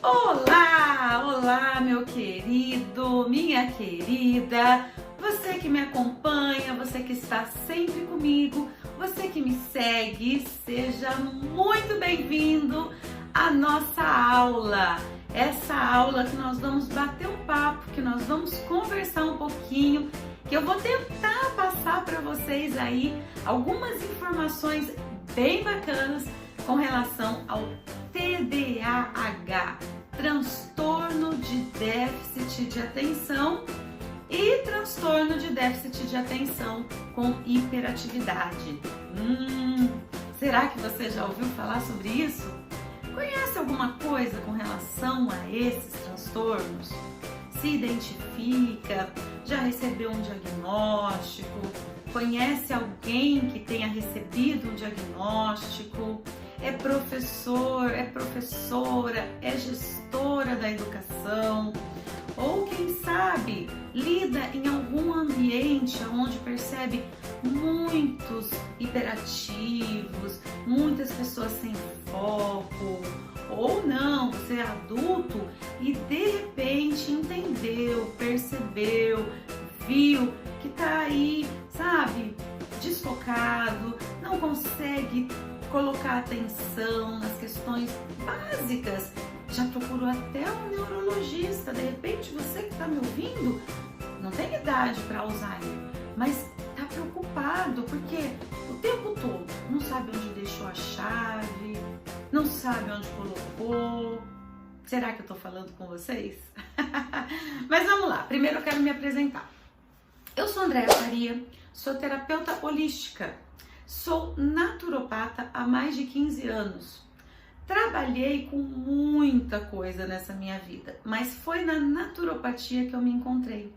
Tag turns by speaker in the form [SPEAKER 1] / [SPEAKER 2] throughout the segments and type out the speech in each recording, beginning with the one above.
[SPEAKER 1] Olá, olá, meu querido, minha querida, você que me acompanha, você que está sempre comigo, você que me segue, seja muito bem-vindo à nossa aula. Essa aula que nós vamos bater um papo, que nós vamos conversar um pouquinho, que eu vou tentar passar para vocês aí algumas informações bem bacanas com relação ao TDAH, transtorno de déficit de atenção e transtorno de déficit de atenção com hiperatividade. Será que você já ouviu falar sobre isso? Conhece alguma coisa com relação a esses transtornos? Se identifica? Já recebeu um diagnóstico? Conhece alguém que tenha recebido um diagnóstico? É professor, é professora, é gestora da educação? Ou quem sabe lida em algum ambiente onde percebe muitos hiperativos, muitas pessoas sem foco, ou não, você é adulto e de repente entendeu, percebeu, viu que tá aí, sabe, desfocado, não consegue colocar atenção nas questões básicas. Já procurou até um neurologista. De repente você que está me ouvindo não tem idade para Alzheimer, mas está preocupado porque o tempo todo não sabe onde deixou a chave, não sabe onde colocou. Será que eu estou falando com vocês? Mas vamos lá, primeiro eu quero me apresentar. Eu sou Andréa Faria, sou terapeuta holística, sou naturopata há mais de 15 anos. Trabalhei com muita coisa nessa minha vida, mas foi na naturopatia que eu me encontrei.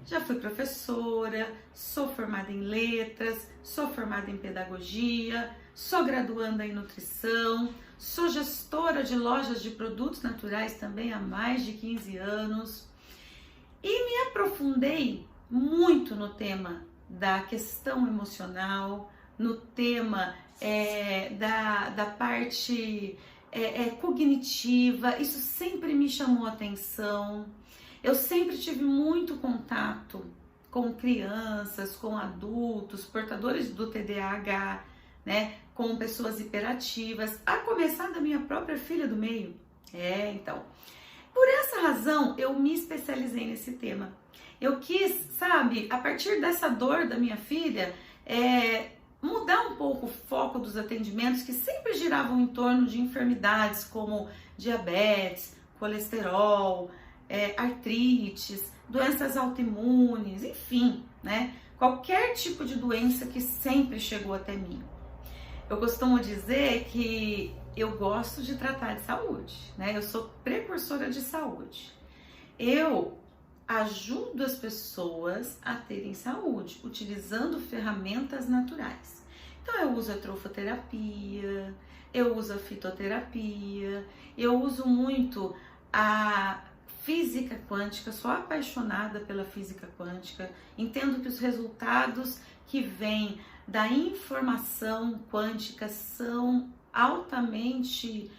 [SPEAKER 1] Já fui professora, sou formada em letras, sou formada em pedagogia, sou graduanda em nutrição, sou gestora de lojas de produtos naturais também há mais de 15 anos e me aprofundei muito no tema da questão emocional, no tema da parte cognitiva. Isso sempre me chamou a atenção. Eu sempre tive muito contato com crianças, com adultos, portadores do TDAH, né, com pessoas hiperativas, a começar da minha própria filha do meio. Então, por essa razão eu me especializei nesse tema. Eu quis, sabe, a partir dessa dor da minha filha, mudar um pouco o foco dos atendimentos que sempre giravam em torno de enfermidades como diabetes, colesterol, artrites, doenças autoimunes, enfim, né? Qualquer tipo de doença que sempre chegou até mim. Eu costumo dizer que eu gosto de tratar de saúde, né? Eu sou precursora de saúde. Eu ajudo as pessoas a terem saúde, utilizando ferramentas naturais. Então eu uso a trofoterapia, eu uso a fitoterapia, eu uso muito a física quântica, sou apaixonada pela física quântica, entendo que os resultados que vêm da informação quântica são altamente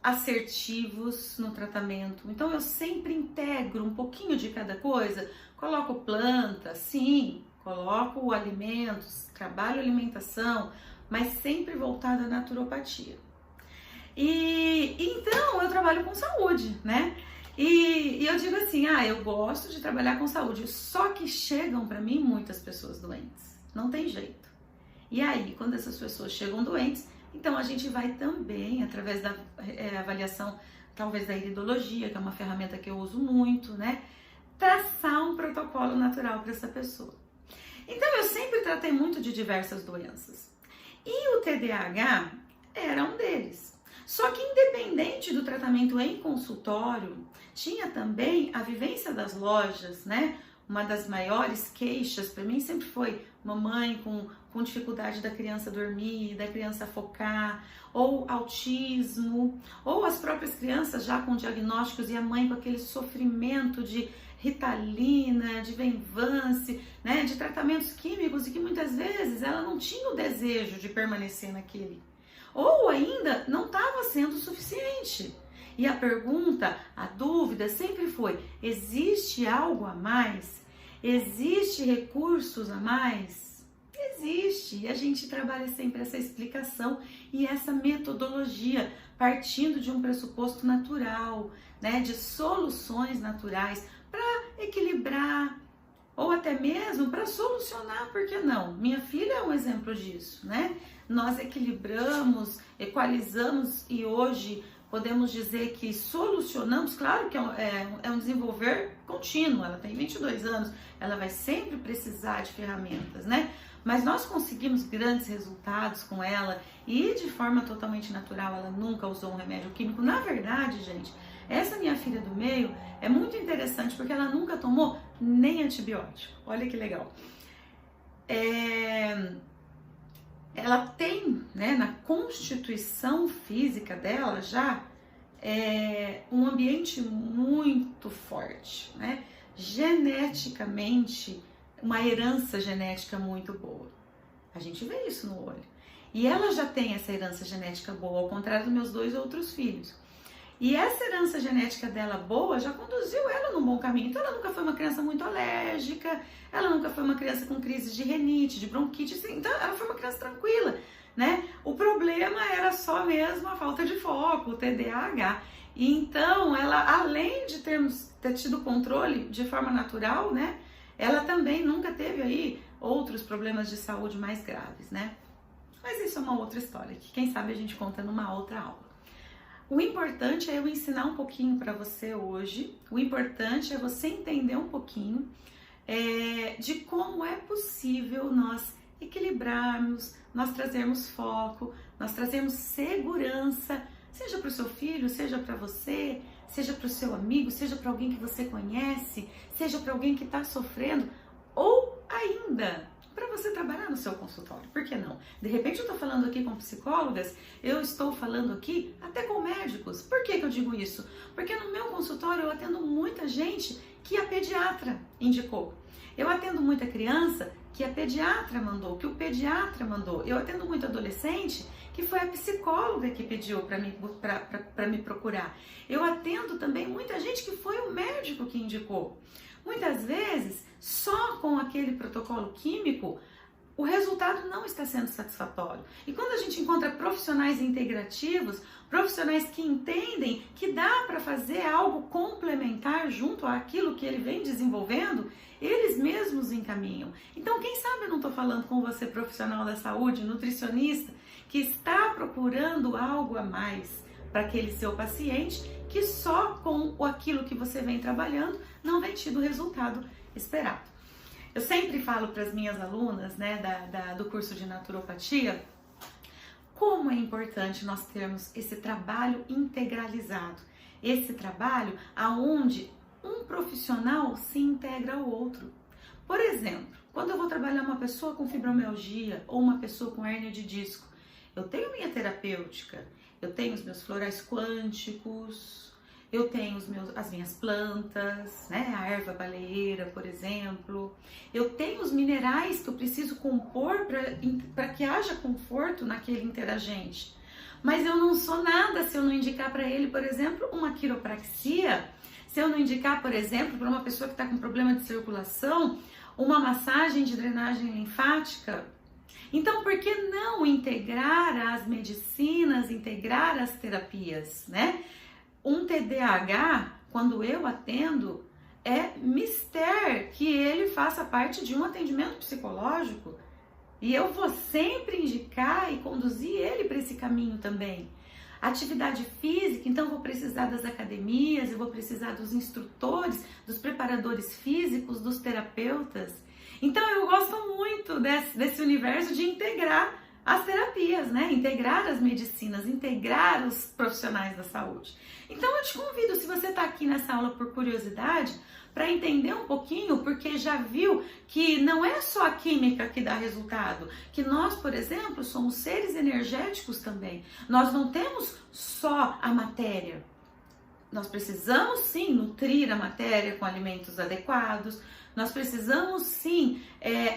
[SPEAKER 1] assertivos no tratamento. Então eu sempre integro um pouquinho de cada coisa, coloco planta, sim, coloco alimentos, trabalho alimentação, mas sempre voltada à naturopatia. E então eu trabalho com saúde, né? E eu digo assim, eu gosto de trabalhar com saúde, só que chegam para mim muitas pessoas doentes, não tem jeito. E aí, quando essas pessoas chegam doentes, então a gente vai também, através da avaliação, talvez da iridologia, que é uma ferramenta que eu uso muito, né? Traçar um protocolo natural para essa pessoa. Então eu sempre tratei muito de diversas doenças. E o TDAH era um deles. Só que independente do tratamento em consultório, tinha também a vivência das lojas, né? Uma das maiores queixas para mim sempre foi mamãe com dificuldade da criança dormir, da criança focar, ou autismo, ou as próprias crianças já com diagnósticos e a mãe com aquele sofrimento de Ritalina, de Venvance, né, de tratamentos químicos e que muitas vezes ela não tinha o desejo de permanecer naquele. ou ainda não estava sendo suficiente. E a pergunta, a dúvida sempre foi: existe algo a mais? Existe recursos a mais? Existe, e a gente trabalha sempre essa explicação e essa metodologia, partindo de um pressuposto natural, né, de soluções naturais para equilibrar, ou até mesmo para solucionar, por que não? Minha filha é um exemplo disso, né? Nós equilibramos, equalizamos e hoje podemos dizer que solucionamos. Claro que é um desenvolver contínuo, ela tem 22 anos, ela vai sempre precisar de ferramentas, né? Mas nós conseguimos grandes resultados com ela e de forma totalmente natural, ela nunca usou um remédio químico. Na verdade, gente, essa minha filha do meio é muito interessante porque ela nunca tomou nem antibiótico. Olha que legal. Ela tem, né, na constituição física dela já um ambiente muito forte, né? Geneticamente, uma herança genética muito boa. A gente vê isso no olho. E ela já tem essa herança genética boa, ao contrário dos meus 2 outros filhos. E essa herança genética dela boa já conduziu ela num bom caminho. Então ela nunca foi uma criança muito alérgica, ela nunca foi uma criança com crise de rinite, de bronquite, assim, então ela foi uma criança tranquila, né? O problema era só mesmo a falta de foco, o TDAH. E então ela, além de ter tido controle de forma natural, né? Ela também nunca teve aí outros problemas de saúde mais graves, né? Mas isso é uma outra história, que quem sabe a gente conta numa outra aula. O importante é eu ensinar um pouquinho para você hoje, o importante é você entender um pouquinho de como é possível nós equilibrarmos, nós trazermos foco, nós trazermos segurança, seja para o seu filho, seja para você, seja para o seu amigo, seja para alguém que você conhece, seja para alguém que está sofrendo, ou ainda para você trabalhar no seu consultório, por que não? De repente eu estou falando aqui com psicólogas, eu estou falando aqui até com médicos. Por que eu digo isso? Porque no meu consultório eu atendo muita gente que a pediatra indicou. Eu atendo muita criança que a pediatra mandou, que o pediatra mandou. Eu atendo muito adolescente que foi a psicóloga que pediu para me procurar. Eu atendo também muita gente que foi o médico que indicou. Muitas vezes, só com aquele protocolo químico, o resultado não está sendo satisfatório. E quando a gente encontra profissionais integrativos, profissionais que entendem que dá para fazer algo complementar junto àquilo que ele vem desenvolvendo, eles mesmos encaminham. Então, quem sabe eu não estou falando com você, profissional da saúde, nutricionista, que está procurando algo a mais para aquele seu paciente, que só com aquilo que você vem trabalhando não vem tido o resultado esperado. Eu sempre falo para as minhas alunas, né, do curso de naturopatia, como é importante nós termos esse trabalho integralizado, esse trabalho aonde um profissional se integra ao outro. Por exemplo, quando eu vou trabalhar uma pessoa com fibromialgia ou uma pessoa com hérnia de disco, eu tenho minha terapêutica, eu tenho os meus florais quânticos, eu tenho as minhas plantas, né? A erva baleeira, por exemplo. Eu tenho os minerais que eu preciso compor para que haja conforto naquele interagente. Mas eu não sou nada se eu não indicar para ele, por exemplo, uma quiropraxia, se eu não indicar, por exemplo, para uma pessoa que está com problema de circulação, uma massagem de drenagem linfática. Então, por que não integrar as medicinas, integrar as terapias, né? Um TDAH, quando eu atendo, é mister que ele faça parte de um atendimento psicológico e eu vou sempre indicar e conduzir ele para esse caminho também. Atividade física, então vou precisar das academias, eu vou precisar dos instrutores, dos preparadores físicos, dos terapeutas. Então eu gosto muito desse universo de integrar as terapias, né? Integrar as medicinas, integrar os profissionais da saúde. Então eu te convido, se você está aqui nessa aula por curiosidade, para entender um pouquinho, porque já viu que não é só a química que dá resultado, que nós, por exemplo, somos seres energéticos também. Nós não temos só a matéria. nós precisamos sim nutrir a matéria com alimentos adequados, nós precisamos sim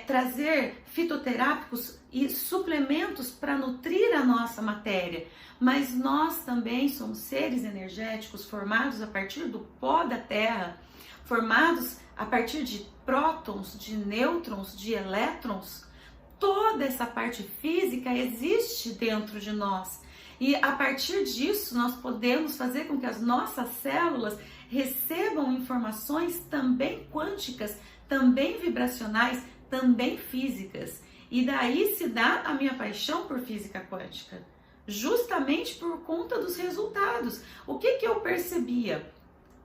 [SPEAKER 1] trazer fitoterápicos e suplementos para nutrir a nossa matéria, mas nós também somos seres energéticos formados a partir do pó da Terra, formados a partir de prótons, de nêutrons, de elétrons. Toda essa parte física existe dentro de nós. E a partir disso, nós podemos fazer com que as nossas células recebam informações também quânticas, também vibracionais, também físicas. E daí se dá a minha paixão por física quântica, justamente por conta dos resultados. O que eu percebia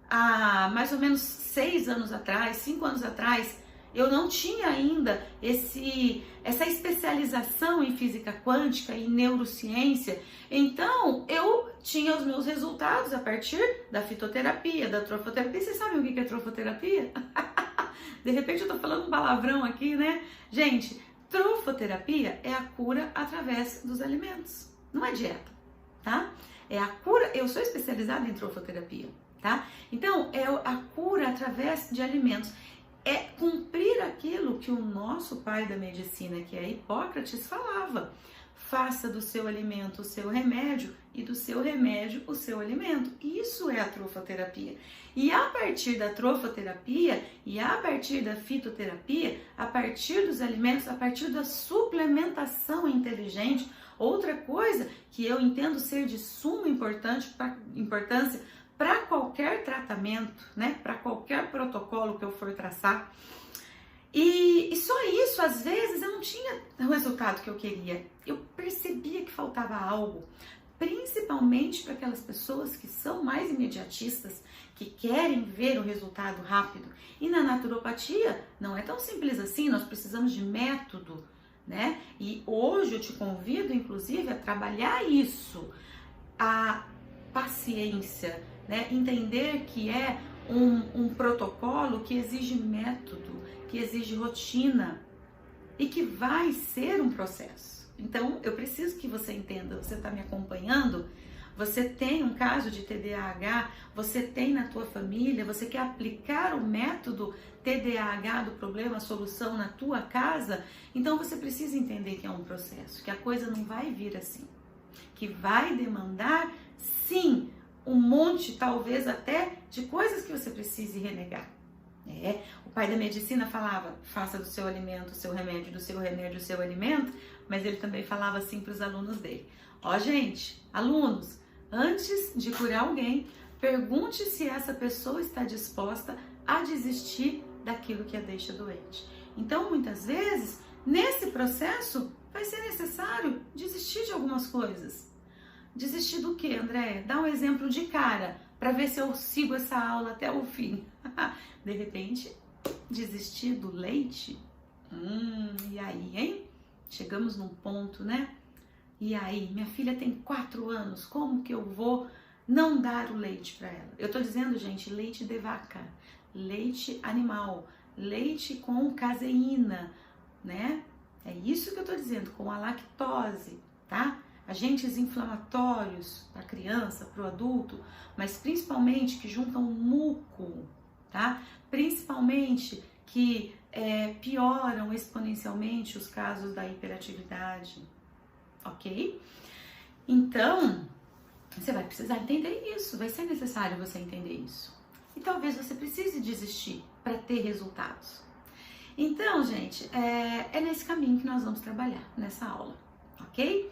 [SPEAKER 1] há mais ou menos 6 anos atrás, 5 anos atrás? Eu não tinha ainda essa especialização em física quântica e neurociência, então eu tinha os meus resultados a partir da fitoterapia, da trofoterapia. Vocês sabem o que é trofoterapia? De repente eu tô falando um palavrão aqui, né? Gente, trofoterapia é a cura através dos alimentos, não é dieta, tá? É a cura, eu sou especializada em trofoterapia, tá? Então, é a cura através de alimentos. É cumprir aquilo que o nosso pai da medicina, que é Hipócrates, falava. Faça do seu alimento o seu remédio e do seu remédio o seu alimento. Isso é a trofoterapia. E a partir da trofoterapia e a partir da fitoterapia, a partir dos alimentos, a partir da suplementação inteligente, outra coisa que eu entendo ser de suma importância para qualquer tratamento, né? Para qualquer protocolo que eu for traçar. E só isso, às vezes, eu não tinha o resultado que eu queria. Eu percebia que faltava algo, principalmente para aquelas pessoas que são mais imediatistas, que querem ver o resultado rápido. E na naturopatia não é tão simples assim, nós precisamos de método, né? E hoje eu te convido, inclusive, a trabalhar isso, a paciência, né? Entender que é um protocolo que exige método, que exige rotina e que vai ser um processo. Então, eu preciso que você entenda, você está me acompanhando, você tem um caso de TDAH, você tem na tua família, você quer aplicar o método TDAH do problema, a solução na tua casa, então você precisa entender que é um processo, que a coisa não vai vir assim, que vai demandar, sim, um monte, talvez até, de coisas que você precise renegar. O pai da medicina falava, faça do seu alimento o seu remédio, do seu remédio o seu alimento, mas ele também falava assim para os alunos dele. Ó, gente, alunos, antes de curar alguém, pergunte se essa pessoa está disposta a desistir daquilo que a deixa doente. Então, muitas vezes, nesse processo, vai ser necessário desistir de algumas coisas. Desistir do quê, André? Dá um exemplo de cara, para ver se eu sigo essa aula até o fim. De repente, desistir do leite? E aí, hein? Chegamos num ponto, né? E aí, minha filha tem 4 anos, como que eu vou não dar o leite para ela? Eu tô dizendo, gente, leite de vaca, leite animal, leite com caseína, né? É isso que eu tô dizendo, com a lactose, tá? Agentes inflamatórios para a criança, para o adulto, mas principalmente que juntam muco, tá? Principalmente que pioram exponencialmente os casos da hiperatividade, ok? Então, você vai precisar entender isso, vai ser necessário você entender isso. E talvez você precise desistir para ter resultados. Então, gente, é nesse caminho que nós vamos trabalhar nessa aula, ok?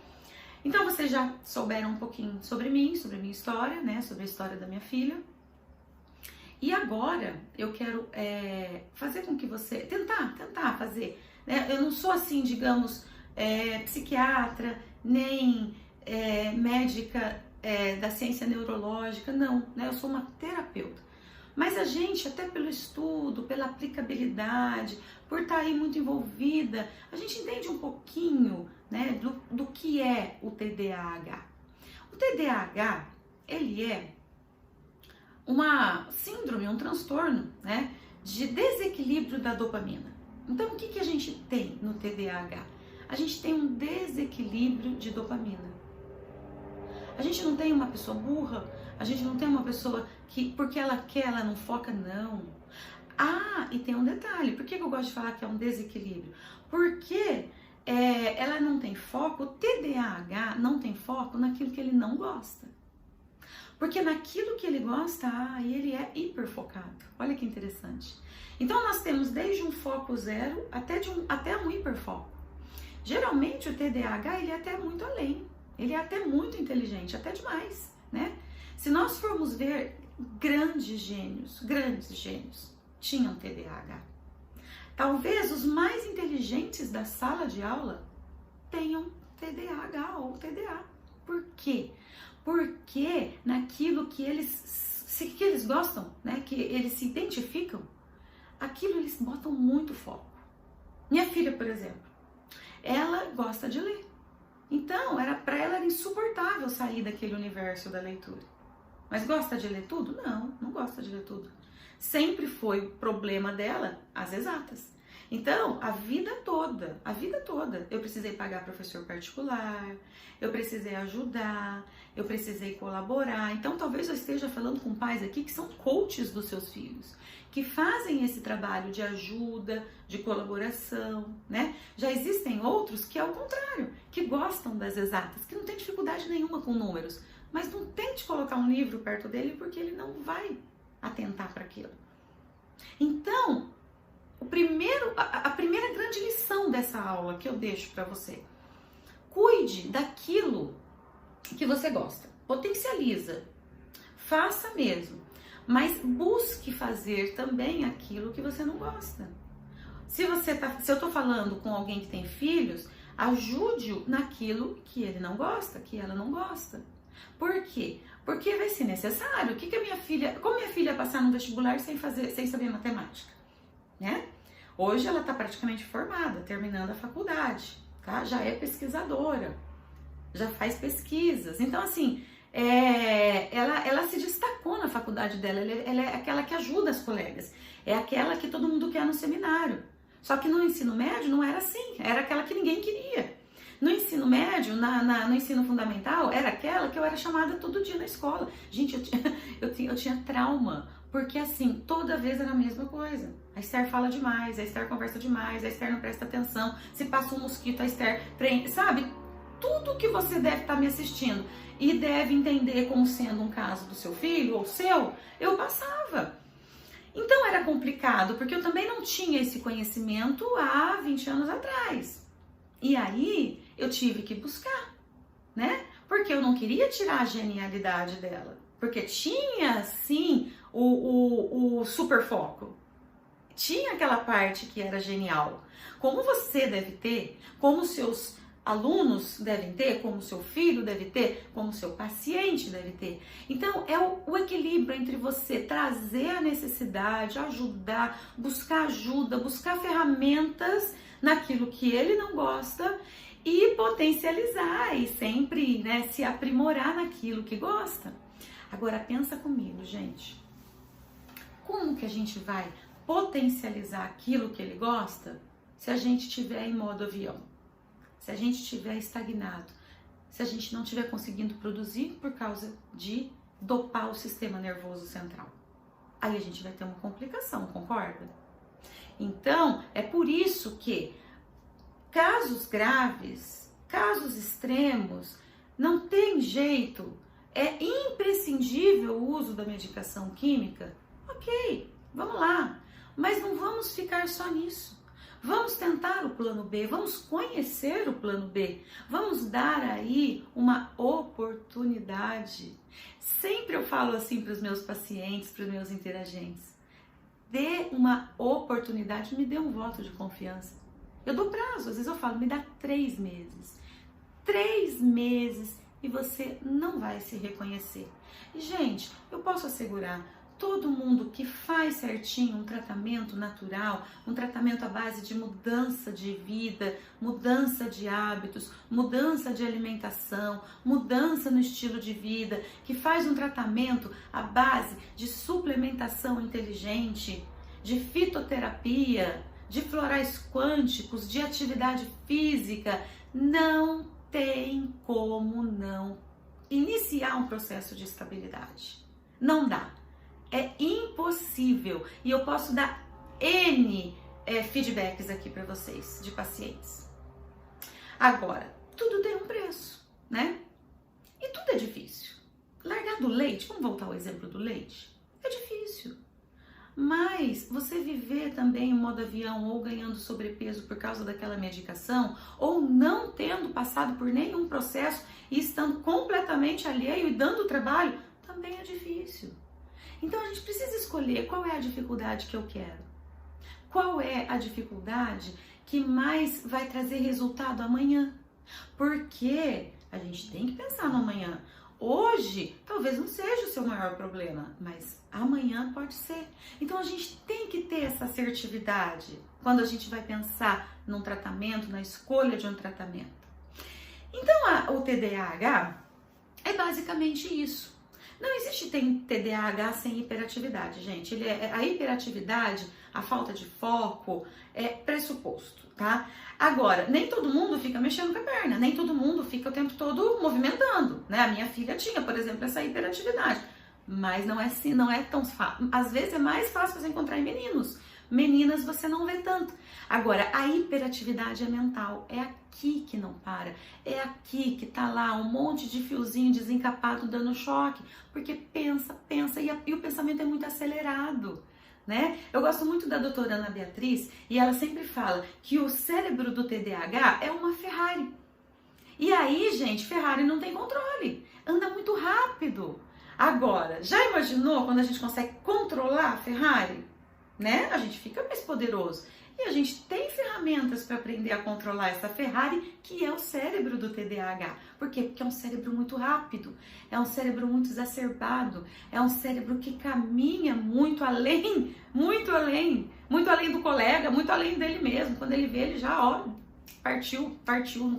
[SPEAKER 1] Então, vocês já souberam um pouquinho sobre mim, sobre a minha história, né? Sobre a história da minha filha. E agora, eu quero fazer com que você... Tentar fazer. Né? Eu não sou assim, digamos, psiquiatra, nem médica da ciência neurológica, não. Né? Eu sou uma terapeuta. Mas a gente, até pelo estudo, pela aplicabilidade, por estar aí muito envolvida, a gente entende um pouquinho, né, do que é o TDAH. O TDAH, ele é uma síndrome, um transtorno, né, de desequilíbrio da dopamina. Então, o que a gente tem no TDAH? A gente tem um desequilíbrio de dopamina. A gente não tem uma pessoa burra, a gente não tem uma pessoa que, porque ela quer, ela não foca, não. Ah, e tem um detalhe, por que eu gosto de falar que é um desequilíbrio? Porque ela não tem foco, o TDAH não tem foco naquilo que ele não gosta. Porque naquilo que ele gosta, ele é hiperfocado. Olha que interessante. Então nós temos desde um foco zero até um hiperfoco. Geralmente o TDAH ele é até muito além, ele é até muito inteligente, até demais, né? Se nós formos ver grandes gênios tinham TDAH. Talvez os mais inteligentes da sala de aula tenham TDAH ou TDA. Por quê? Porque naquilo que eles gostam, né, que eles se identificam, aquilo eles botam muito foco. Minha filha, por exemplo, ela gosta de ler. Então, para ela era insuportável sair daquele universo da leitura. Mas gosta de ler tudo? Não, não gosta de ler tudo. Sempre foi o problema dela as exatas. Então, a vida toda, eu precisei pagar professor particular, eu precisei ajudar, eu precisei colaborar. Então, talvez eu esteja falando com pais aqui que são coaches dos seus filhos, que fazem esse trabalho de ajuda, de colaboração, né? Já existem outros que é o contrário, que gostam das exatas, que não tem dificuldade nenhuma com números, mas não tente colocar um livro perto dele porque ele não vai atentar para aquilo. Então, a primeira grande lição dessa aula que eu deixo para você: cuide daquilo que você gosta, potencializa, faça mesmo, mas busque fazer também aquilo que você não gosta. Se eu tô falando com alguém que tem filhos, ajude-o naquilo que ele não gosta, que ela não gosta. Por quê? Porque vai ser necessário. Como minha filha passar no vestibular sem saber matemática, né? Hoje ela está praticamente formada, terminando a faculdade, tá? Já é pesquisadora, já faz pesquisas. Então, assim, ela se destacou na faculdade dela. Ela é aquela que ajuda as colegas. É aquela que todo mundo quer no seminário. Só que no ensino médio não era assim. Era aquela que ninguém queria. No ensino médio, no ensino fundamental, era aquela que eu era chamada todo dia na escola. Gente, eu tinha trauma, porque assim, toda vez era a mesma coisa. A Esther fala demais, a Esther conversa demais, a Esther não presta atenção, se passa um mosquito, a Esther prende, sabe? Tudo que você deve estar me assistindo e deve entender como sendo um caso do seu filho ou seu, eu passava. Então era complicado, porque eu também não tinha esse conhecimento há 20 anos atrás. E aí eu tive que buscar, né? Porque eu não queria tirar a genialidade dela. Porque tinha, sim, o super foco. Tinha aquela parte que era genial. Como você deve ter, como seus alunos devem ter, como seu filho deve ter, como seu paciente deve ter. Então, é o equilíbrio entre você trazer a necessidade, ajudar, buscar ajuda, buscar ferramentas naquilo que ele não gosta e potencializar e sempre, né, se aprimorar naquilo que gosta. Agora, pensa comigo, gente. Como que a gente vai potencializar aquilo que ele gosta se a gente estiver em modo avião? Se a gente estiver estagnado, se a gente não estiver conseguindo produzir por causa de dopar o sistema nervoso central. Aí a gente vai ter uma complicação, concorda? Então, é por isso que casos graves, casos extremos, não tem jeito, é imprescindível o uso da medicação química? Ok, vamos lá, mas não vamos ficar só nisso. Vamos tentar o plano B, vamos conhecer o plano B, vamos dar aí uma oportunidade. Sempre eu falo assim para os meus pacientes, para os meus interagentes: dê uma oportunidade, me dê um voto de confiança. Eu dou prazo, às vezes eu falo, me dá 3 meses. 3 meses e você não vai se reconhecer. E, gente, eu posso assegurar, todo mundo que faz certinho um tratamento natural, um tratamento à base de mudança de vida, mudança de hábitos, mudança de alimentação, mudança no estilo de vida, que faz um tratamento à base de suplementação inteligente, de fitoterapia, de florais quânticos, de atividade física, não tem como não iniciar um processo de estabilidade. Não dá. É impossível. E eu posso dar N feedbacks aqui para vocês, de pacientes. Agora, tudo tem um preço, né? E tudo é difícil. Largar do leite, vamos voltar ao exemplo do leite? É difícil. Mas você viver também em modo avião ou ganhando sobrepeso por causa daquela medicação, ou não tendo passado por nenhum processo e estando completamente alheio e dando trabalho, também é difícil. Então a gente precisa escolher qual é a dificuldade que eu quero. Qual é a dificuldade que mais vai trazer resultado amanhã? Porque a gente tem que pensar no amanhã. Hoje, talvez não seja o seu maior problema, mas amanhã pode ser. Então a gente tem que ter essa assertividade quando a gente vai pensar num tratamento, na escolha de um tratamento. Então o TDAH é basicamente isso. Não existe TDAH sem hiperatividade, gente. A hiperatividade, a falta de foco é pressuposto, tá? Agora, nem todo mundo fica mexendo com a perna, nem todo mundo fica o tempo todo movimentando, né? A minha filha tinha, por exemplo, essa hiperatividade, mas não é assim, não é tão fácil. Às vezes é mais fácil você encontrar em meninos. Meninas você não vê tanto. Agora, a hiperatividade é mental, é aqui que não para, é aqui que tá lá um monte de fiozinho desencapado dando choque, porque pensa, e o pensamento é muito acelerado, né? Eu gosto muito da doutora Ana Beatriz e ela sempre fala que o cérebro do TDAH é uma Ferrari. E aí, gente, Ferrari não tem controle, anda muito rápido. Agora, já imaginou quando a gente consegue controlar a Ferrari? Né? A gente fica mais poderoso e a gente tem ferramentas para aprender a controlar essa Ferrari, que é o cérebro do TDAH. Por quê? Porque é um cérebro muito rápido, é um cérebro muito exacerbado, é um cérebro que caminha muito além do colega, muito além dele mesmo. Quando ele vê, ele já, ó, partiu, não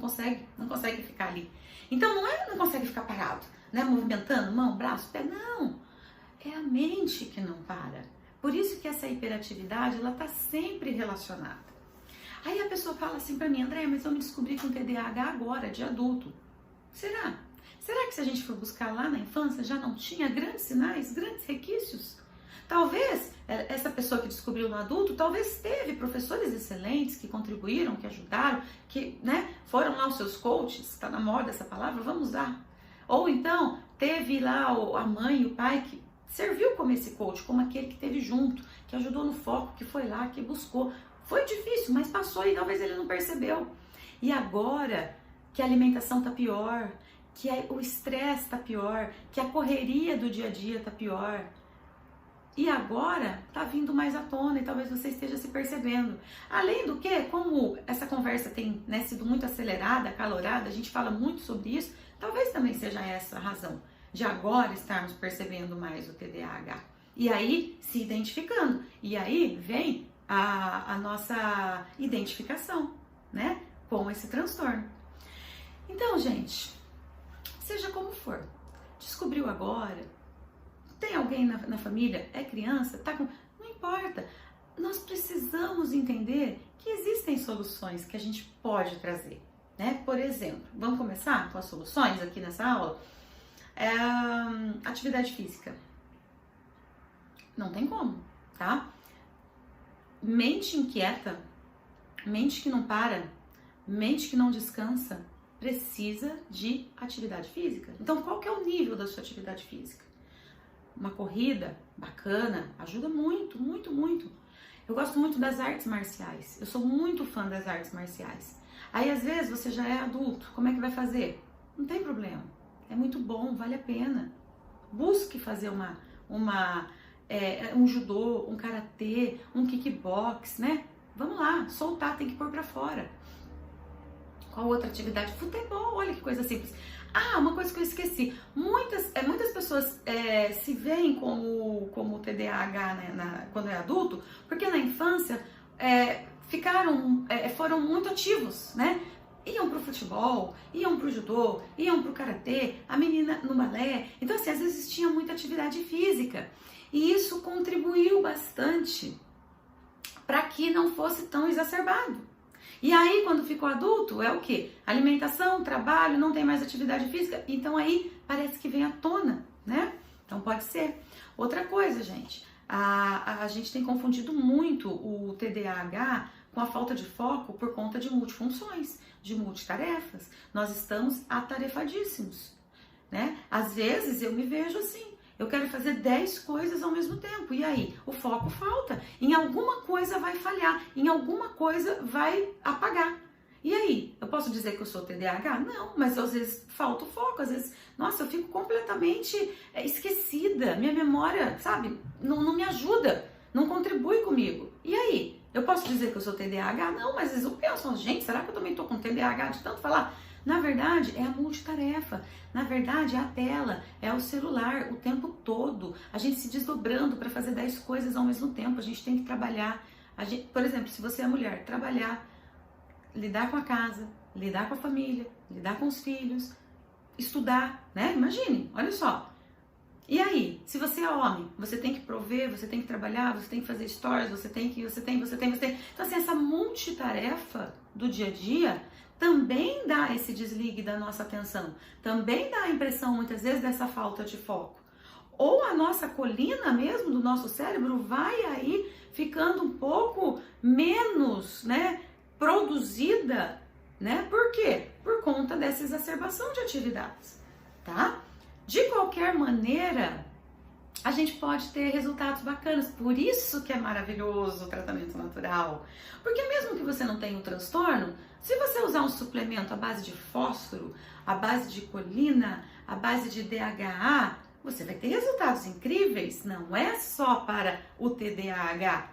[SPEAKER 1] consegue ficar ali. Então não consegue ficar parado, né? Movimentando mão, braço, pé, não. É a mente que não para. Por isso que essa hiperatividade, ela tá sempre relacionada. Aí a pessoa fala assim pra mim, André, mas eu me descobri com TDAH agora, de adulto. Será? Será que se a gente for buscar lá na infância, já não tinha grandes sinais, grandes requisitos? Talvez essa pessoa que descobriu no adulto, talvez teve professores excelentes que contribuíram, que ajudaram, que, né, foram lá os seus coaches, tá na moda essa palavra, vamos usar. Ou então, teve lá a mãe e o pai que serviu como esse coach, como aquele que esteve junto, que ajudou no foco, que foi lá, que buscou. Foi difícil, mas passou e talvez ele não percebeu. E agora que a alimentação tá pior, que o estresse tá pior, que a correria do dia a dia tá pior, e agora tá vindo mais à tona e talvez você esteja se percebendo. Além do que, como essa conversa tem, né, sido muito acelerada, acalorada, a gente fala muito sobre isso, talvez também seja essa a razão de agora estarmos percebendo mais o TDAH. E aí, se identificando. E aí vem a nossa identificação, né, com esse transtorno. Então, gente, seja como for, descobriu agora, tem alguém na família, é criança, tá com... Não importa. Nós precisamos entender que existem soluções que a gente pode trazer, né? Por exemplo, vamos começar com as soluções aqui nessa aula? Atividade física. Não tem como, tá? Mente inquieta, mente que não para, mente que não descansa, precisa de atividade física. Então, qual que é o nível da sua atividade física? Uma corrida bacana ajuda muito, muito, muito. Eu gosto muito das artes marciais. Eu sou muito fã das artes marciais. Aí, às vezes, você já é adulto. Como é que vai fazer? Não tem problema. É muito bom, vale a pena. Busque fazer um judô, um karatê, um kickbox, né? Vamos lá, soltar, tem que pôr pra fora. Qual outra atividade? Futebol, olha que coisa simples. Ah, uma coisa que eu esqueci. Muitas pessoas se veem como TDAH, né, quando é adulto, porque na infância foram muito ativos, né? Iam pro futebol, iam pro judô, iam pro karatê, a menina no balé. Então, assim, às vezes tinha muita atividade física. E isso contribuiu bastante para que não fosse tão exacerbado. E aí, quando ficou adulto, é o quê? Alimentação, trabalho, não tem mais atividade física. Então aí parece que vem à tona, né? Então pode ser. Outra coisa, gente, a gente tem confundido muito o TDAH com a falta de foco por conta de multifunções, de multitarefas. Nós estamos atarefadíssimos, né? Às vezes eu me vejo assim, eu quero fazer 10 coisas ao mesmo tempo. E aí? O foco falta. Em alguma coisa vai falhar, em alguma coisa vai apagar. E aí? Eu posso dizer que eu sou TDAH? Não, mas às vezes falta o foco, às vezes, nossa, eu fico completamente esquecida. Minha memória, sabe, não me ajuda, não contribui comigo. E aí? Eu posso dizer que eu sou TDAH? Não, mas às vezes eu penso, gente, será que eu também tô com TDAH de tanto falar? Na verdade, é a multitarefa. Na verdade, é a tela, é o celular o tempo todo. A gente se desdobrando para fazer 10 coisas ao mesmo tempo. A gente tem que trabalhar. Por exemplo, se você é mulher, trabalhar, lidar com a casa, lidar com a família, lidar com os filhos, estudar, né? Imagine, olha só. E aí, se você é homem, você tem que prover, você tem que trabalhar, você tem que fazer stories, você tem. Então, assim, essa multitarefa do dia a dia também dá esse desligue da nossa atenção, também dá a impressão, muitas vezes, dessa falta de foco. Ou a nossa colina mesmo do nosso cérebro vai aí ficando um pouco menos, né, produzida, né? Por quê? Por conta dessa exacerbação de atividades, tá? De qualquer maneira, a gente pode ter resultados bacanas. Por isso que é maravilhoso o tratamento natural. Porque mesmo que você não tenha um transtorno, se você usar um suplemento à base de fósforo, à base de colina, à base de DHA, você vai ter resultados incríveis. Não é só para o TDAH.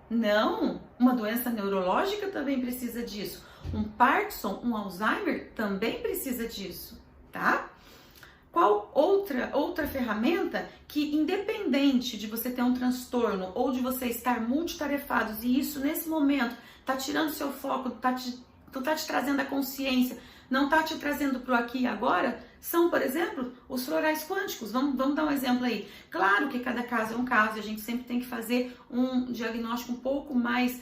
[SPEAKER 1] Não, uma doença neurológica também precisa disso. Um Parkinson, um Alzheimer também precisa disso, tá? Qual outra ferramenta que, independente de você ter um transtorno ou de você estar multitarefados e isso nesse momento tá tirando seu foco, tá te trazendo a consciência, não tá te trazendo pro aqui e agora, são, por exemplo, os florais quânticos. Vamos dar um exemplo aí. Claro que cada caso é um caso, a gente sempre tem que fazer um diagnóstico um pouco mais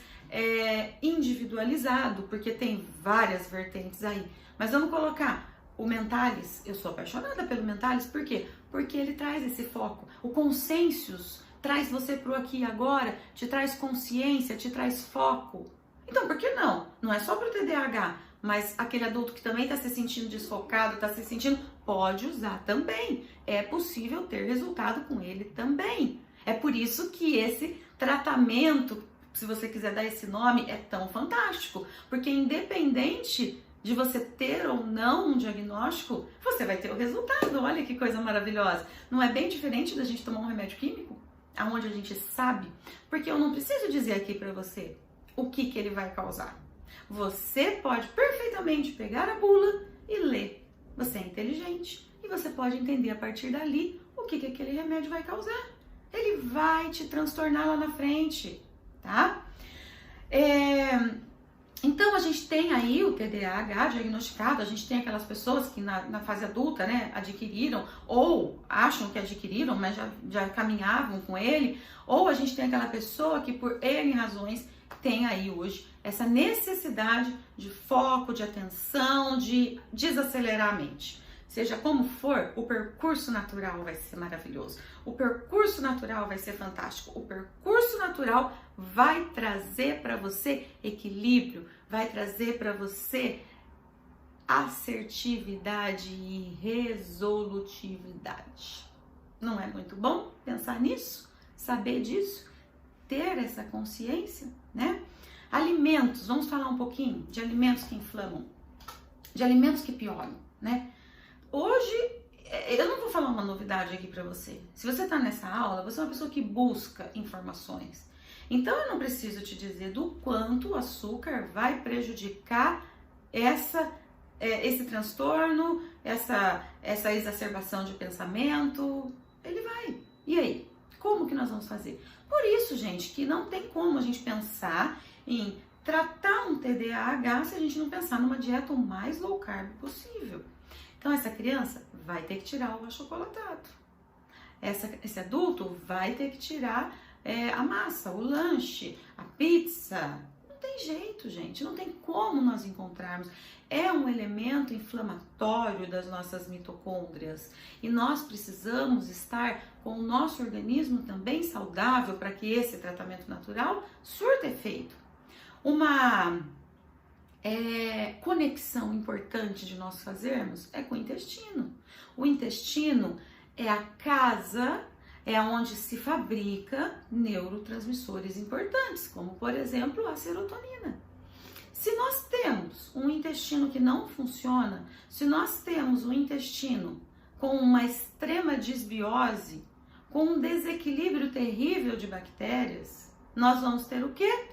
[SPEAKER 1] individualizado, porque tem várias vertentes aí. Mas vamos colocar o Mentalis. Eu sou apaixonada pelo Mentalis, por quê? Porque ele traz esse foco. O Consciêncios traz você pro aqui e agora, te traz consciência, te traz foco. Então, por que não? Não é só pro TDAH, mas aquele adulto que também está se sentindo desfocado, está se sentindo, pode usar também. É possível ter resultado com ele também. É por isso que esse tratamento, se você quiser dar esse nome, é tão fantástico. Porque independente de você ter ou não um diagnóstico, você vai ter o resultado. Olha que coisa maravilhosa. Não é bem diferente da gente tomar um remédio químico? Aonde a gente sabe? Porque eu não preciso dizer aqui para você o que ele vai causar. Você pode perfeitamente pegar a bula e ler. Você é inteligente e você pode entender a partir dali o que aquele remédio vai causar. Ele vai te transtornar lá na frente, tá? Então, a gente tem aí o TDAH diagnosticado, a gente tem aquelas pessoas que na fase adulta, né, adquiriram ou acham que adquiriram, mas já caminhavam com ele, ou a gente tem aquela pessoa que por N razões tem aí hoje essa necessidade de foco, de atenção, de desacelerar a mente. Seja como for, o percurso natural vai ser maravilhoso. O percurso natural vai ser fantástico. O percurso natural vai trazer para você equilíbrio, vai trazer para você assertividade e resolutividade. Não é muito bom pensar nisso? Saber disso? Ter essa consciência, né? Alimentos, vamos falar um pouquinho de alimentos que inflamam, de alimentos que pioram, né? Hoje, eu não vou falar uma novidade aqui pra você. Se você tá nessa aula, você é uma pessoa que busca informações. Então, eu não preciso te dizer do quanto o açúcar vai prejudicar esse transtorno, essa exacerbação de pensamento. Ele vai. E aí? Como que nós vamos fazer? Por isso, gente, que não tem como a gente pensar em tratar um TDAH se a gente não pensar numa dieta o mais low carb possível. Então, essa criança vai ter que tirar o achocolatado. Esse adulto vai ter que tirar a massa, o lanche, a pizza. Não tem tem jeito, gente, não tem como nós encontrarmos. É um elemento inflamatório das nossas mitocôndrias e nós precisamos estar com o nosso organismo também saudável para que esse tratamento natural surta efeito. Uma conexão importante de nós fazermos é com o intestino. O intestino é a casa, é onde se fabrica neurotransmissores importantes, como por exemplo a serotonina. Se nós temos um intestino que não funciona, se nós temos um intestino com uma extrema desbiose, com um desequilíbrio terrível de bactérias, nós vamos ter o quê?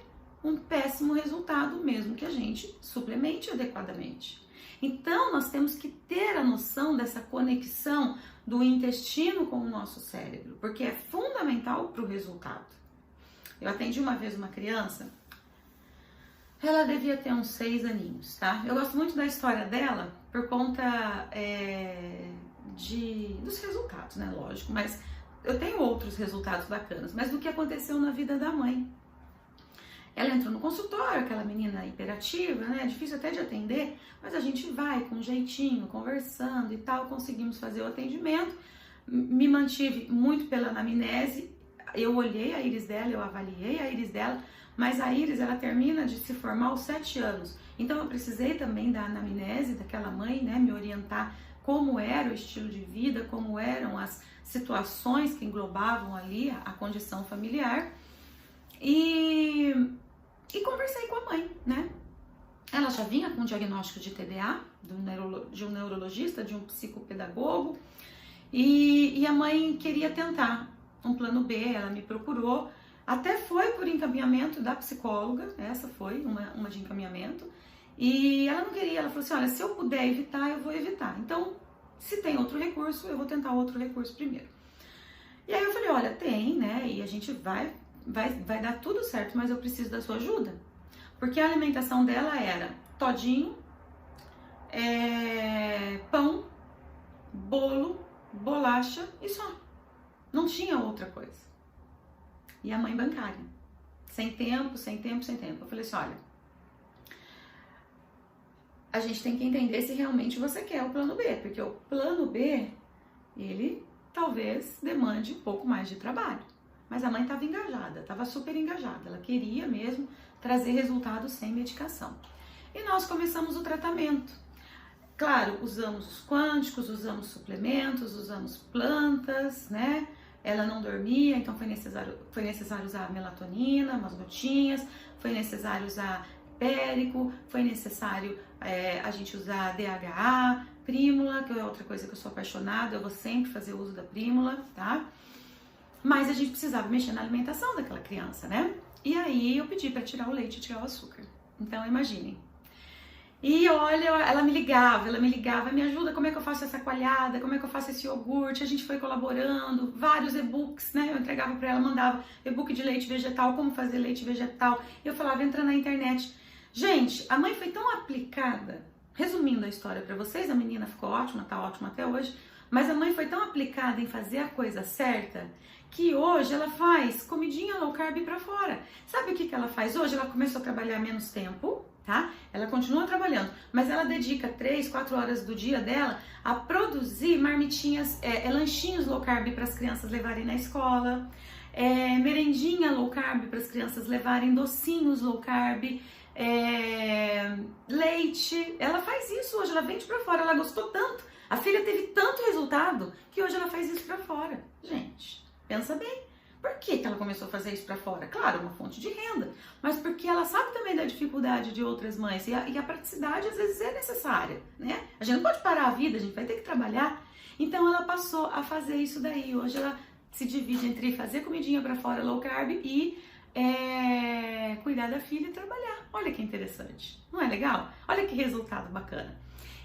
[SPEAKER 1] Um péssimo resultado, mesmo que a gente suplemente adequadamente. Então, nós temos que ter a noção dessa conexão do intestino com o nosso cérebro, porque é fundamental para o resultado. Eu atendi uma vez uma criança, ela devia ter uns 6 aninhos, tá? Eu gosto muito da história dela por conta dos resultados, né? Lógico, mas eu tenho outros resultados bacanas, mas do que aconteceu na vida da mãe. Ela entrou no consultório, aquela menina hiperativa, né? Difícil até de atender, mas a gente vai com um jeitinho, conversando e tal, conseguimos fazer o atendimento. Me mantive muito pela anamnese, eu olhei a íris dela, eu avaliei a íris dela, mas a íris, ela termina de se formar aos 7 anos. Então eu precisei também da anamnese daquela mãe, né? Me orientar como era o estilo de vida, como eram as situações que englobavam ali a condição familiar. E conversei com a mãe, né? Ela já vinha com um diagnóstico de TDA, de um neurologista, de um psicopedagogo, e a mãe queria tentar um plano B, ela me procurou, até foi por encaminhamento da psicóloga, essa foi uma de encaminhamento, e ela não queria, ela falou assim, olha, se eu puder evitar, eu vou evitar. Então, se tem outro recurso, eu vou tentar outro recurso primeiro. E aí eu falei, olha, tem, né, e a gente vai dar tudo certo, mas eu preciso da sua ajuda. Porque a alimentação dela era todinho, pão, bolo, bolacha e só. Não tinha outra coisa. E a mãe bancária. Sem tempo. Eu falei assim, olha, a gente tem que entender se realmente você quer o plano B. Porque o plano B, ele talvez demande um pouco mais de trabalho. Mas a mãe estava engajada, estava super engajada. Ela queria mesmo trazer resultados sem medicação. E nós começamos o tratamento. Claro, usamos os quânticos, usamos suplementos, usamos plantas, né? Ela não dormia, então foi necessário usar melatonina, umas gotinhas, foi necessário usar périco, foi necessário a gente usar DHA, prímula, que é outra coisa que eu sou apaixonada, eu vou sempre fazer uso da prímula, tá? Mas a gente precisava mexer na alimentação daquela criança, né? E aí eu pedi para tirar o leite e tirar o açúcar. Então imaginem. E olha, ela me ligava, me ajuda, como é que eu faço essa coalhada, como é que eu faço esse iogurte, a gente foi colaborando, vários e-books, né? Eu entregava para ela, mandava e-book de leite vegetal, como fazer leite vegetal. Eu falava, entra na internet. Gente, a mãe foi tão aplicada, resumindo a história para vocês, a menina ficou ótima, tá ótima até hoje, mas a mãe foi tão aplicada em fazer a coisa certa que hoje ela faz comidinha low carb pra fora. Sabe o que ela faz hoje? Ela começou a trabalhar menos tempo, tá? Ela continua trabalhando, mas ela dedica 3, 4 horas do dia dela a produzir marmitinhas, lanchinhos low carb para as crianças levarem na escola, merendinha low carb para as crianças levarem, docinhos low carb, leite. Ela faz isso hoje, ela vende pra fora, ela gostou tanto. A filha teve tanto resultado que hoje ela faz isso pra fora. Gente, pensa bem. Por que ela começou a fazer isso pra fora? Claro, uma fonte de renda, mas porque ela sabe também da dificuldade de outras mães e a praticidade às vezes é necessária, né? A gente não pode parar a vida, a gente vai ter que trabalhar. Então ela passou a fazer isso daí. Hoje ela se divide entre fazer comidinha pra fora low carb e cuidar da filha e trabalhar. Olha que interessante, não é legal? Olha que resultado bacana.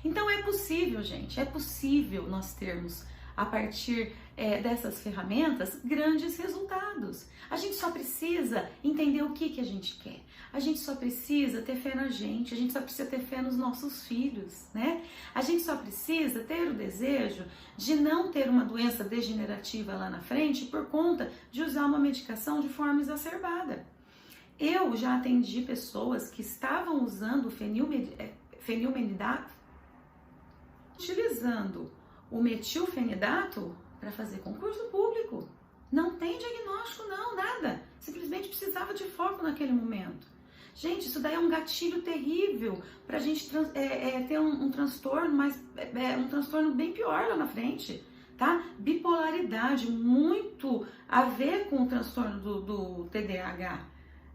[SPEAKER 1] Então é possível, gente, é possível nós termos, a partir dessas ferramentas, grandes resultados. A gente só precisa entender o que a gente quer. A gente só precisa ter fé na gente, a gente só precisa ter fé nos nossos filhos, né? A gente só precisa ter o desejo de não ter uma doença degenerativa lá na frente por conta de usar uma medicação de forma exacerbada. Eu já atendi pessoas que estavam usando utilizando o metilfenidato para fazer concurso público. Não tem diagnóstico não, nada. Simplesmente precisava de foco naquele momento. Gente, isso daí é um gatilho terrível para a gente ter um transtorno, mas um transtorno bem pior lá na frente, tá? Bipolaridade, muito a ver com o transtorno do TDAH,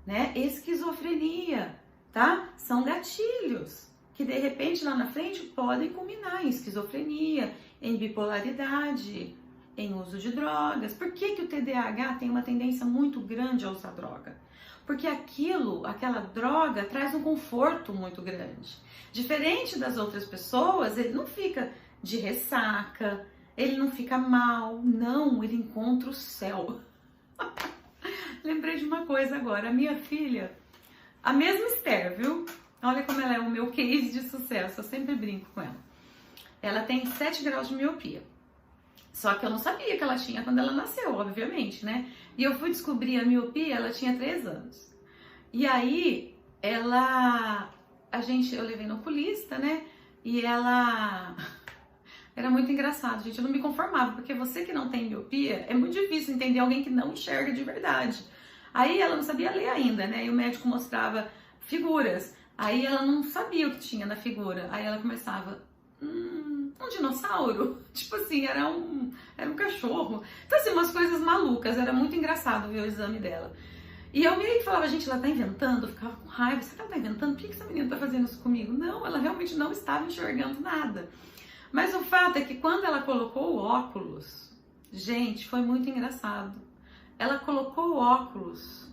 [SPEAKER 1] né? Esquizofrenia, tá? São gatilhos que de repente lá na frente podem culminar em esquizofrenia, em bipolaridade, em uso de drogas. Por que o TDAH tem uma tendência muito grande a usar droga? Porque aquela droga traz um conforto muito grande. Diferente das outras pessoas, ele não fica de ressaca, ele não fica mal, não, ele encontra o céu. Lembrei de uma coisa agora, a minha filha, a mesma Esther, viu? Olha como ela é o meu case de sucesso, eu sempre brinco com ela. Ela tem 7 graus de miopia. Só que eu não sabia que ela tinha quando ela nasceu, obviamente, né? E eu fui descobrir a miopia, ela tinha 3 anos. E aí, eu levei no oculista, né? E ela... Era muito engraçado, gente, eu não me conformava, porque você que não tem miopia, é muito difícil entender alguém que não enxerga de verdade. Aí ela não sabia ler ainda, né? E o médico mostrava figuras. Aí ela não sabia o que tinha na figura. Aí ela começava... um dinossauro? Tipo assim, era um cachorro. Então assim, umas coisas malucas, era muito engraçado ver o exame dela. E eu meio que falava, gente, ela tá inventando, eu ficava com raiva, será que ela tá inventando? Por que essa menina tá fazendo isso comigo? Não, ela realmente não estava enxergando nada. Mas o fato é que quando ela colocou o óculos, gente, foi muito engraçado. Ela colocou o óculos,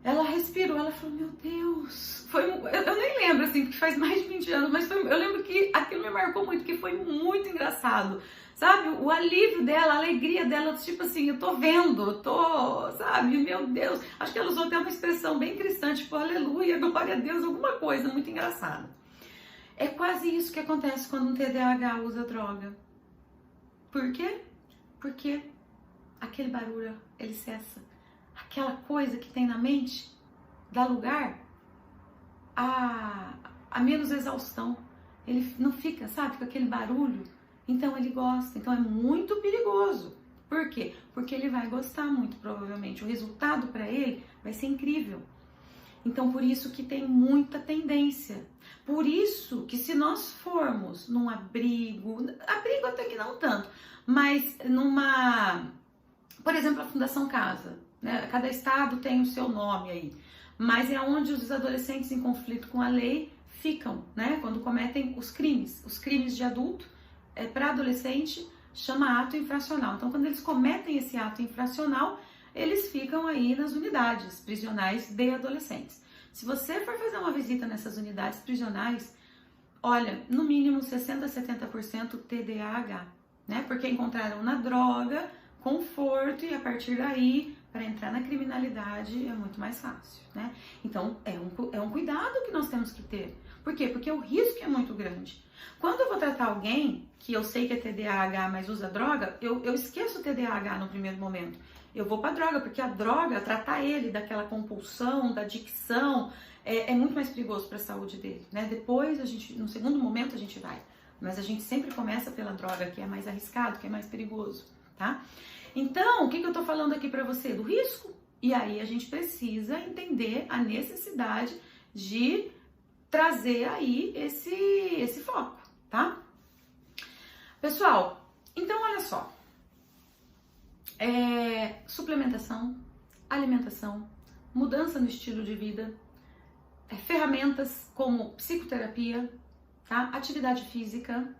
[SPEAKER 1] ela respirou, ela falou, meu Deus, eu nem lembro assim, porque faz mais de 20 anos, mas eu lembro que aquilo me marcou muito, que foi muito engraçado, sabe? O alívio dela, a alegria dela, tipo assim, eu tô vendo, sabe? Meu Deus, acho que ela usou até uma expressão bem cristã, tipo, aleluia, glória a Deus, alguma coisa muito engraçada. É quase isso que acontece quando um TDAH usa droga. Por quê? Porque aquele barulho, ele cessa. Aquela coisa que tem na mente dá lugar a menos exaustão. Ele não fica, sabe, com aquele barulho. Então ele gosta. Então é muito perigoso. Por quê? Porque ele vai gostar muito, provavelmente. O resultado para ele vai ser incrível. Então por isso que tem muita tendência. Por isso que se nós formos num abrigo até que não tanto, mas por exemplo, a Fundação Casa, né? Cada estado tem o seu nome aí, mas é onde os adolescentes em conflito com a lei ficam, né? Quando cometem os crimes de adulto, para adolescente chama ato infracional. Então, quando eles cometem esse ato infracional, eles ficam aí nas unidades prisionais de adolescentes. Se você for fazer uma visita nessas unidades prisionais, olha, no mínimo 60% a 70% TDAH, né? Porque encontraram na droga conforto e a partir daí, para entrar na criminalidade é muito mais fácil, né? Então, é um cuidado que nós temos que ter. Por quê? Porque o risco é muito grande. Quando eu vou tratar alguém que eu sei que é TDAH, mas usa droga, eu esqueço o TDAH no primeiro momento. Eu vou para droga, porque a droga, tratar ele daquela compulsão, da adicção, é muito mais perigoso para a saúde dele, né? Depois, no segundo momento, a gente vai. Mas a gente sempre começa pela droga, que é mais arriscado, que é mais perigoso, tá? Então, o que eu tô falando aqui para você? Do risco. E aí a gente precisa entender a necessidade de trazer aí esse foco, tá? Pessoal, então olha só. Suplementação, alimentação, mudança no estilo de vida, ferramentas como psicoterapia, tá? Atividade física,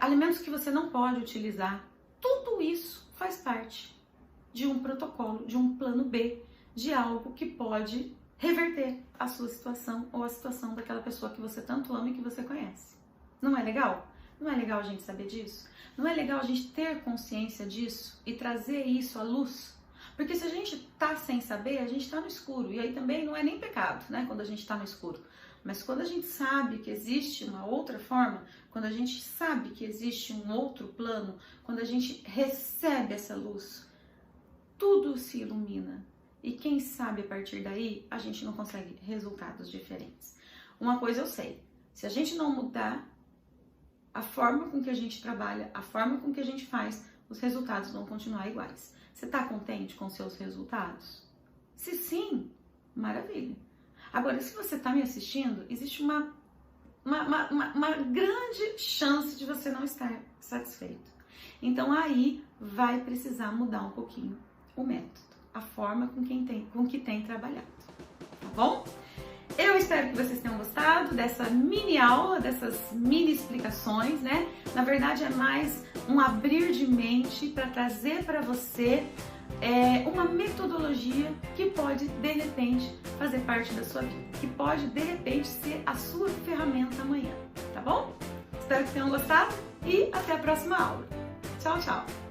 [SPEAKER 1] alimentos que você não pode utilizar, tudo isso faz parte de um protocolo, de um plano B, de algo que pode reverter a sua situação ou a situação daquela pessoa que você tanto ama e que você conhece. Não é legal? Não é legal a gente saber disso? Não é legal a gente ter consciência disso e trazer isso à luz? Porque se a gente tá sem saber, a gente tá no escuro. E aí também não é nem pecado, né? Quando a gente tá no escuro. Mas quando a gente sabe que existe uma outra forma, quando a gente sabe que existe um outro plano, quando a gente recebe essa luz, tudo se ilumina. E quem sabe a partir daí a gente não consegue resultados diferentes. Uma coisa eu sei, se a gente não mudar a forma com que a gente trabalha, a forma com que a gente faz, os resultados vão continuar iguais. Você está contente com seus resultados? Se sim, maravilha. Agora, se você está me assistindo, existe uma grande chance de você não estar satisfeito. Então aí vai precisar mudar um pouquinho o método, a forma com que tem trabalhado, tá bom? Eu espero que vocês tenham gostado dessa mini aula, dessas mini explicações, né? Na verdade é mais um abrir de mente para trazer para você uma metodologia que pode, de repente, fazer parte da sua vida, que pode, de repente, ser a sua ferramenta amanhã, tá bom? Espero que tenham gostado e até a próxima aula. Tchau, tchau!